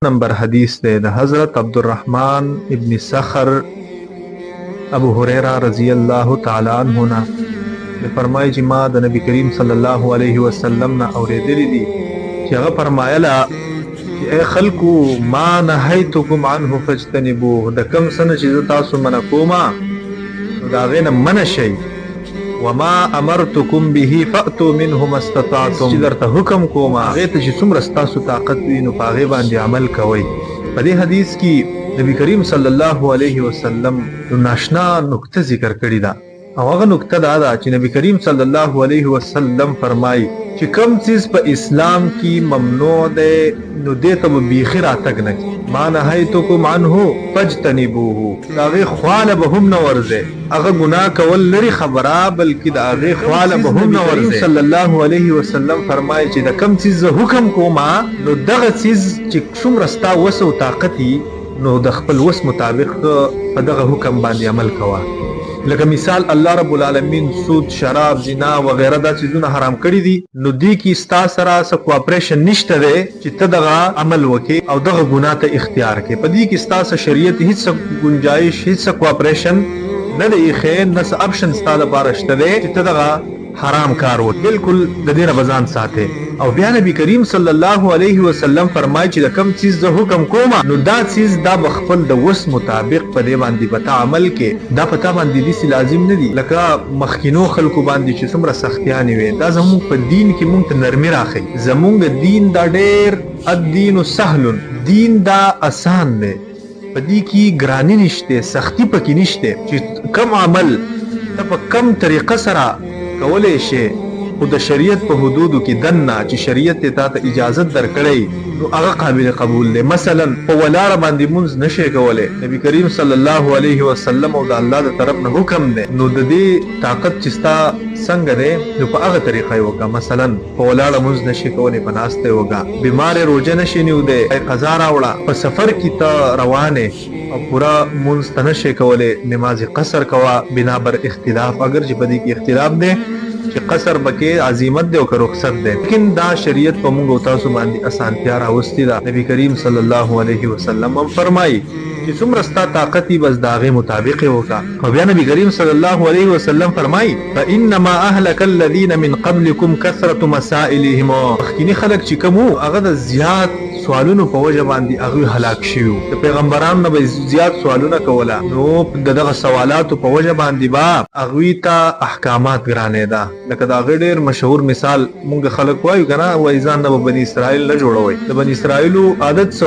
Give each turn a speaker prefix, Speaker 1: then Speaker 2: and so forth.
Speaker 1: नंबर हदीस दे द हजरत अब्दुर्रहमान इब्न सखर अबू हुरैरा रजी अल्लाह तआला अन्हु ना फरमाई कि मां द नबी करीम सल्लल्लाहु अलैहि वसल्लम ना औरेदली दी कि हगा फरमायला कि ए खल्कु मा नहैतुकुम अन्हु फज्तनिबू द कम सन چې تاسو من کوما دا غینه من شي وما امرتكم به فاتوا منه ما استطعتم چې درته حکم کوما هغه ته چې څومره ستاسو طاقت وي نو پاغه باندې عمل کوئ. په دې حدیث کې نبی کریم صلی الله علیه وسلم ناشنا نقطه ذکر کړی دا او هغه نقطه دا ده چې نبی کریم صلی الله علیه وسلم فرمایي چې کوم چیز په اسلام کې ممنوع ده نو دې ته بیخي راتګ نه ما نهیتکم عنه فاجتنبوه هغه خواله به هم نه ورځي هغه ګناه کول لري خبره بلکې د هغه خواله به هم نه ورځي. صلی الله علیه وسلم فرمایي چې د کوم چیز حکم کوما نو دغه چیز چې څومره ستا وس او طاقت نو د خپل وس مطابق په دغه حکم باندې عمل کوه. لکه مثال الله رب العالمین سود شراب زنا وغیرہ دا چیزونه حرام کړی دي نو دی کی ستا سره س کوآپریشن نشته ده چې ته دغه عمل وکې او دغه ګناه ته اختیار کې په دې کې ستا سره شریعت هیڅ گنجائش هیڅ کوآپریشن نه دی خیر نه اپشن ستا لپاره شته ده چې ته دغه حرام کار وکې بالکل د دې نه بزان ساته. او بیا نبی کریم صلی الله علیه وسلم فرمایي چې د کم چیز د حکم کوما نو دا چیز دا بخپل د وس مطابق په دې باندې پتا عمل کې دا پتا باندې دي لازم نه دي لکه مخکینو خلکو باندې چې څومره سختیانې وي دا زموږ په دین کې مونږ ته نرمي راخي. زموږ دین دا ډېر الدین سهل دین دا آسان دی په دې کې ګرانی نشته سختی پکې نشته چې کم عمل ته په کم طریقه سره کولای شي خو د شریعت په حدودو کې دنه چې شریعت ته ته اجازه درکړي نو هغه قابل قبول دی. مثلا په ولاړه باندې مونږ نشي کولای نبی کریم صلی الله علیه وسلم او د الله د طرف نه حکم دی نو د دې طاقت چې ستا څنګه دی نو په هغه طریقه یې وکړه. مثلا په ولاړه مونږ نشي کولای په ناسته وکړه بیمار روزه نشي نیو دی قضا راوړه په سفر کې ته روانه او پورا مونږ ته نشي کولای نماز قصر کوا بنا بر اختلاف اگر چې په دې کې اختلاف دی چې قصر بکې عظمت دی او که رخصت دی لیکن دا شریعت په موږ او تاسو باندې اسانتیا راوستي ده. نبی کریم صلی الله علیه وسلم هم فرمایي چې څومره ستا طاقت بس د هغې مطابق یې وکړه. او بیا نبی کریم صلی الله علیه وسلم فرمایي فانما اهلک الذین من قبلکم کثرة مسائلهم مخکیني خلک چې کوم هغه د زیات سوالونو په وجه باندې هغه هلاک شوي د پیغمبرانو نه به زیات سوالونه کوله نو دغه سوالاتو په وجه باندې با هغوی ته احکامات ګرانېده. لکه د هغې ډېر مشهور مثال مونږ خلک وایو که نه وایي ځان نه به بني اسرائیل نه جوړوئ د بني اسرائیلو عادت څه